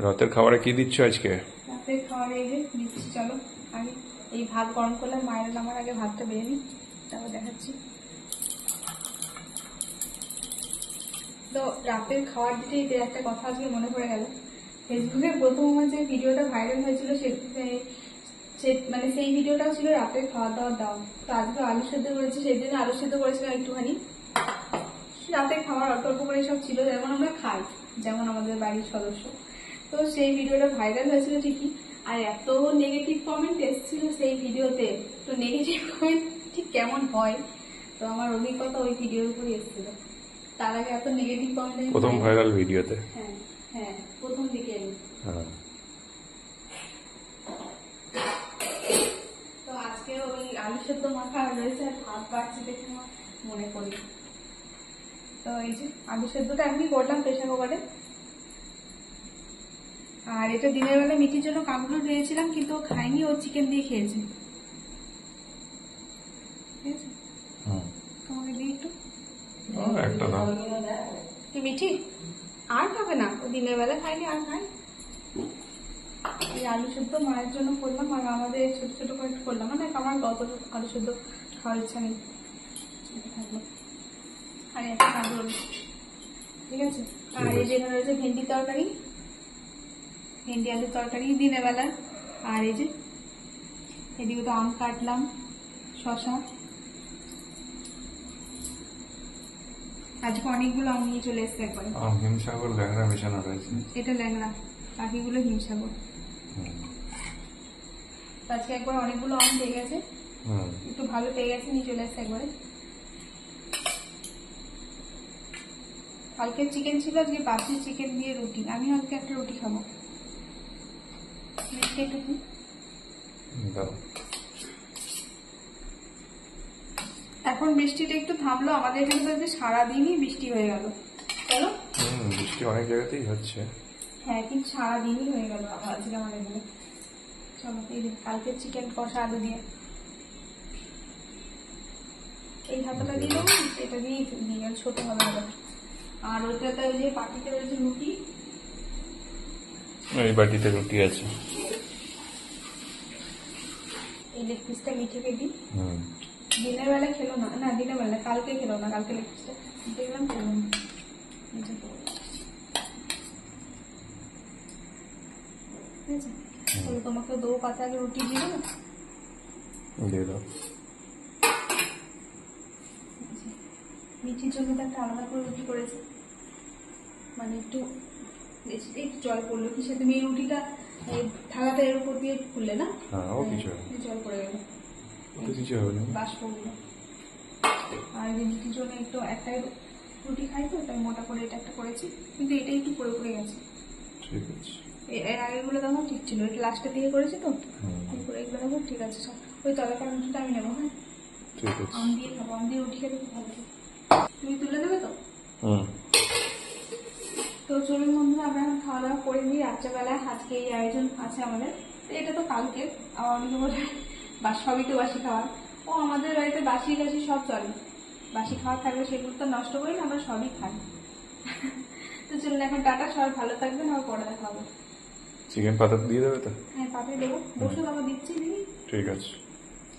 রাতের খাবারে কি দিচ্ছ আজকে? রাতের খাবারে এই যে দিচ্ছি, চলো আগে এই ভাত গরম করলাম, মায়ের নামার আগে ভাতটা বেড়ে নিই, তারপর দেখাচ্ছি। তো রাতের খাবার দিতে একটা কথা আজকে মনে পড়ে গেল। ফেসবুকে প্রথম আমার যে ভিডিওটা ভাইরাল হয়েছিল মানে সেই ভিডিওটাও ছিল রাতের খাওয়া দাওয়ার দাম। তো আজকে আলু সেদ্ধ করেছি, সেদিন আলু সেদ্ধ করেছিলাম একটুখানি। রাতের খাবার অল্প অল্প করে সব ছিল, যেমন আমরা খাই, যেমন আমাদের বাড়ির সদস্য। তো সেই ভিডিওটা ভাইরাল হয়েছিল ঠিকই, আর এত নেগেটিভ কমেন্ট এসেছিল সেই ভিডিওতে। তো নেগেটিভ কমেন্ট ঠিক কেমন হয়, তো আমার অভিজ্ঞতা ওই ভিডিওর উপরে এসেছিল। তার আগে এত নেগেটিভ কমেন্ট প্রথম ভাইরাল ভিডিওতে? হ্যাঁ হ্যাঁ, প্রথম দিকে। তো আজকে ওই আলু সেদ্ধ মাখা রয়েছে আর ভাত বাড়ছে দেখে আমার মনে পড়ল। তো এই যে আলু সেদ্ধটা এমনি করলাম প্রেশার কুকারে। আর এটা দিনের বেলা মিঠির জন্য কাঁকরোল ভেজেছিলাম, কিন্তু ও খায়নি, ও চিকেন দিয়ে খেয়েছে। ঠিক আছে, তোমাকে দিই একটু। কি মিঠি আর খাবে না, ও দিনের বেলা খায়নি আর খায়। এই আলু সেদ্ধ মায়ের জন্য করলাম, আর আমাদের ছোট ছোট করে করলাম, মানে আমার গত আলু সেদ্ধ খাওয়ার ইচ্ছা নেই, থাকলো। আর একটা কাঁকরোল, ঠিক আছে। আর এই যেখানে রয়েছে ভেন্ডি তরকারি, ভেন্ডি আলুর তরকারি দিনের বেলা। আর এই যে এদিকে তো আম কাটলাম, শশা। আজকে অনেকগুলো আম নিয়ে চলে এসছে একবারে। হিমসাগর ল্যাংড়া মেশানো রয়েছে। এটা ল্যাংড়া, বাকিগুলো হিমসাগর। আজকে একবার অনেকগুলো আম পেয়ে গেছে, একটু ভালো পেয়ে গেছে, নিয়ে চলে এসছে একবারে। কালকে চিকেন ছিল, আজকে বাসি চিকেন দিয়ে রুটি। আমি আজকে একটা রুটি খাবো। এখন বৃষ্টিটা একটু থামলো, আমাদের এখানে তো সারাদিনই বৃষ্টি হয়ে গেল। চলো, বৃষ্টি অনেক জায়গাতেই হচ্ছে। হ্যাঁ, কিন্তু সারাদিনই হয়ে গেল আজকে আমাদের এখানে। চলো, এই কালকে চিকেন কষা আলু দিয়ে এই হাতাটা দিয়ে দেবো, এটা দিয়ে দিয়ে ছোট হবে হবে। আর ওইটাতে ওই যে পাটিতে রয়েছে রুটি, এই বাটিতে রুটি আছে। এই লেগ পিসটা মিঠেকে দিই। দিনের বেলা খেলো না, না দিনের বেলা কালকে খেলো না, কালকে লেগ পিসটা দেখলাম খেলো না। ঠিক আছে, তোমাকে 2 পাতা আগে রুটি দিয়ে দেবো, দিয়ে দাও। মিঠির জন্য তো একটা আলাদা করে রুটি করেছে, মানে একটু জল পড়লো কি, সে তুমি এই রুটিটা থালাটা এর উপর দিয়ে খুললে না, জল পড়ে গেল, বাষ্পগুলো। আর মিঠির জন্য একটু একটাই রুটি খাই, তো তাই মোটা করে এটা একটা করেছি, কিন্তু এটা একটু পড়ে পড়ে গেছে। ঠিক আছে, এর আগেগুলো তখন ঠিক ছিল, এটা লাস্টের দিকে করেছি তো, এগুলো দেখো ঠিক আছে। সব ওই তলাকার রুটিটা আমি নেবো। হ্যাঁ, ঠিক আছে। আম দিয়ে খাবো, আম দিয়ে রুটি খেতে খুব ভালো। তুমি তুলে দেবে তো? তো চলুন বন্ধুরা, আমরা এখন খাওয়া দাওয়া করে নিই রাত্রেবেলায়। আজকে এই আয়োজন আছে আমাদের, এটা তো কালকে অনেকে বলে সবই তো বাসি খাওয়ার। ও আমাদের বাড়িতে বাসি টাসি সব চলে, বাসি খাওয়ার থাকলে সেগুলো তো নষ্ট করি না, আমরা সবই খাই। তো চলুন এখন টাটা, সবাই ভালো থাকবেন, আর পরে দেখা হবে। চিকেন পাতা দিয়ে দেবে তো? হ্যাঁ, পাতে দেবো, বসে বাবা দিচ্ছি দিদি। ঠিক আছে।